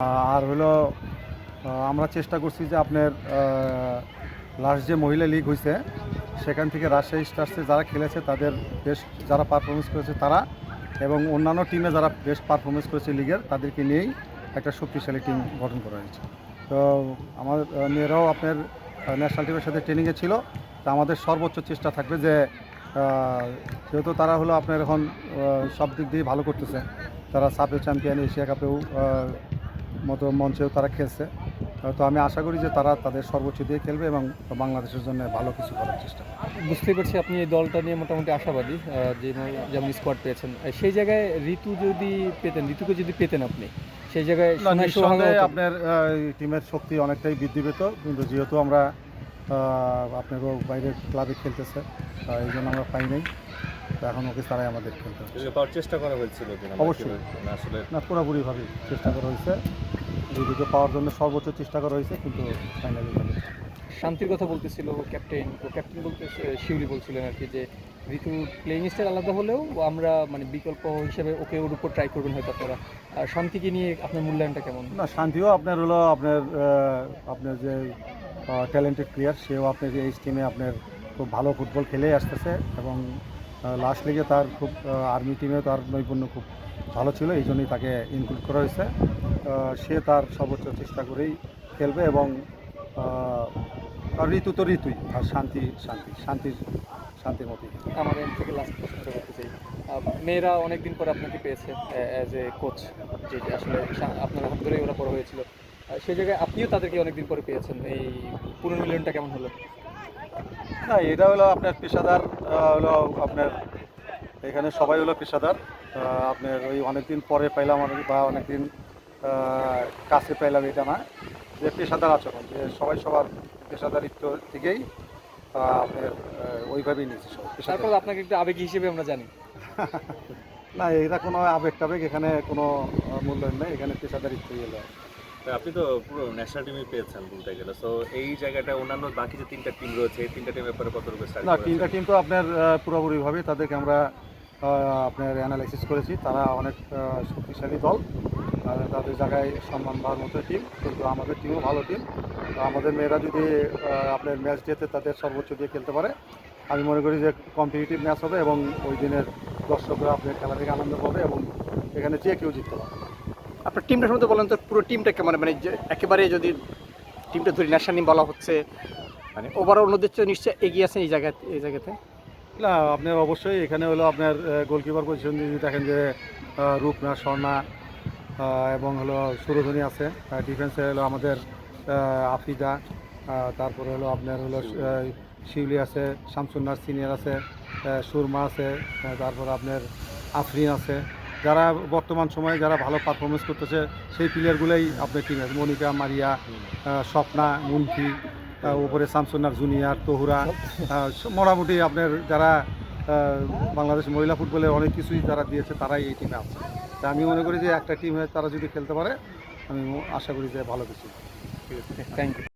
আর হলো আমরা চেষ্টা করছি যে আপনার লাস্ট যে মহিলা লিগ হয়েছে সেখান থেকে রাজশাহী স্টার্সে যারা খেলেছে তাদের বেস্ট যারা পারফরমেন্স করেছে তারা এবং অন্যান্য টিমে যারা বেস্ট পারফরমেন্স করেছে লিগের তাদেরকে নিয়েই একটা শক্তিশালী টিম গঠন করা হয়েছে। তো আমার মেয়েরাও আপনার ন্যাশনাল টিমের সাথে ট্রেনিংয়ে ছিল। তো আমাদের সর্বোচ্চ চেষ্টা থাকবে যে যেহেতু তারা হলো আপনার এখন সব দিক দিয়ে ভালো করতেছে, তারা সাবের চ্যাম্পিয়ন এশিয়া কাপেও মতো মঞ্চেও তারা খেলছে। তো আমি আশা করি যে তারা তাদের সর্বোচ্চ দিয়ে খেলবে এবং বাংলাদেশের জন্য ভালো কিছু করার চেষ্টা করবে। বুঝতেই পারছি আপনি এই দলটা নিয়ে মোটামুটি আশাবাদী, যেমন স্কোয়াড পেয়েছেন। সেই জায়গায় ঋতুকে যদি পেতেন আপনি সেই জায়গায় নিঃসন্দেহে আপনার টিমের শক্তি অনেকটাই বৃদ্ধি পেত, কিন্তু যেহেতু আমরা আপনারও বাইরের ক্লাবে খেলতেছে এই জন্য আমরা পাই নাই। তো এখন ওকে তারাই আমাদের খেলতে পাওয়ার চেষ্টা করা হয়েছিল অবশ্যই আসলে না, পুরোপুরিভাবে চেষ্টা করা হয়েছে, ঋতুকে পাওয়ার জন্য সর্বোচ্চ চেষ্টা করা হয়েছে, কিন্তু ফাইনালি শান্তির কথা বলতেছিল ক্যাপ্টেন বলতে শিউলি বলছিলেন আর কি, যে ঋতু প্লেইং স্টাইল আলাদা হলেও আমরা মানে বিকল্প হিসেবে ওর উপর ট্রাই করবেন হয়তো আপনারা। শান্তিকে নিয়ে আপনার মূল্যায়নটা কেমন? না, শান্তিও আপনার হলো আপনার যে ট্যালেন্টেড প্লেয়ার, সেও আপনার এই টিমে আপনার খুব ভালো ফুটবল খেলে আসতেছে এবং লাস্ট লিগে তার খুব আর্মি টিমে তার নৈপুণ্য খুব ভালো ছিল, এই জন্যই তাকে ইনক্লুড করা হয়েছে। সে তার সর্বোচ্চ চেষ্টা করেই খেলবে এবং ঋতু তো ঋতুই, আর শান্তির মতোই। আমার এন্ড থেকে লাস্ট প্রশ্নটা করতে চাই, মেয়েরা অনেকদিন পরে আপনাকে পেয়েছে অ্যাজ এ কোচ, যে আসলে আপনার হাত ধরেই ওরা বড় হয়েছিল, সেই জায়গায় আপনিও তাদেরকে অনেকদিন পরে পেয়েছেন। এই পুনর্মিলনটা কেমন হলো? না, এটা হলো আপনার পেশাদার, হলো আপনার এখানে সবাই হলো পেশাদার। আপনার ওই অনেকদিন পরে পাইলাম বা অনেকদিন কাছে পাইলাম এটা না, যে পেশাদার আচরণ, যে সবাই সবার পেশাদারিত্ব থেকেই আপনার ওইভাবেই নিয়েছে সবাই। তারপর আপনাকে একটু আবেগী হিসেবে আমরা জানি। না, এটা কোনো আবেগ টাবেগ, এখানে কোনো মূল্যায়ন নেই, এখানে পেশাদারিত্বই এলো। আপনি তো পুরো ন্যাশনাল টিমই পেয়েছেন বলতে গেলে, সো এই জায়গাটা অন্যান্য বাকি যে তিনটা টিম রয়েছে এই তিনটা টিমের ব্যাপারে কতটুকু না, তিনটা টিম তো আপনার পুরোপুরিভাবে তাদেরকে আমরা আপনার অ্যানালাইসিস করেছি, তারা অনেক শক্তিশালী দল, তাদের জায়গায় সম্মান পাওয়ার মতো টিম, কিন্তু আমাদের টিমও ভালো টিম। তো আমাদের মেয়েরা যদি আপনার ম্যাচ ডেতে তাদের সর্বোচ্চ দিয়ে খেলতে পারে, আমি মনে করি যে কম্পিটিটিভ ম্যাচ হবে এবং ওই দিনের দর্শকরা আপনার খেলা থেকে আনন্দ পাবে এবং এখানে যে কেউ জিততে পারবে। আপনার টিমটা সম্বন্ধে বলেন তো, পুরো টিমটা কেমন? মানে যে একেবারে যদি টিমটা ধরি ন্যাশনাল টিম বলা হচ্ছে, মানে ওভারঅল অন্যদের চেয়ে নিশ্চয়ই এগিয়ে আছেন এই জায়গাতে। না, আপনার অবশ্যই এখানে হলো আপনার গোলকিপার পজিশন যদি দেখেন যে রূপনা, স্বর্ণা এবং হলো সুরধনী আছে, ডিফেন্সে হলো আমাদের আফিদা, তারপরে হলো আপনার হলো শিউলি আছে, শামসুন্নার সিনিয়র আছে, সুরমা আছে, তারপর আপনার আফরিন আছে। যারা বর্তমান সময়ে যারা ভালো পারফরমেন্স করতেছে সেই প্লেয়ারগুলোই আপনার টিমে, মনিকা, মারিয়া, স্বপ্না, মুন্থি, উপরে শামসুন্নার জুনিয়র, তহুরা, মোটামুটি আপনার যারা বাংলাদেশ মহিলা ফুটবলে অনেক কিছুই তারা দিয়েছে, তারাই এই টিমে আছে। তা আমি মনে করি যে একটা টিমে তারা যদি খেলতে পারে, আমি আশা করি যে ভালো কিছু। ঠিক আছে, থ্যাংক ইউ।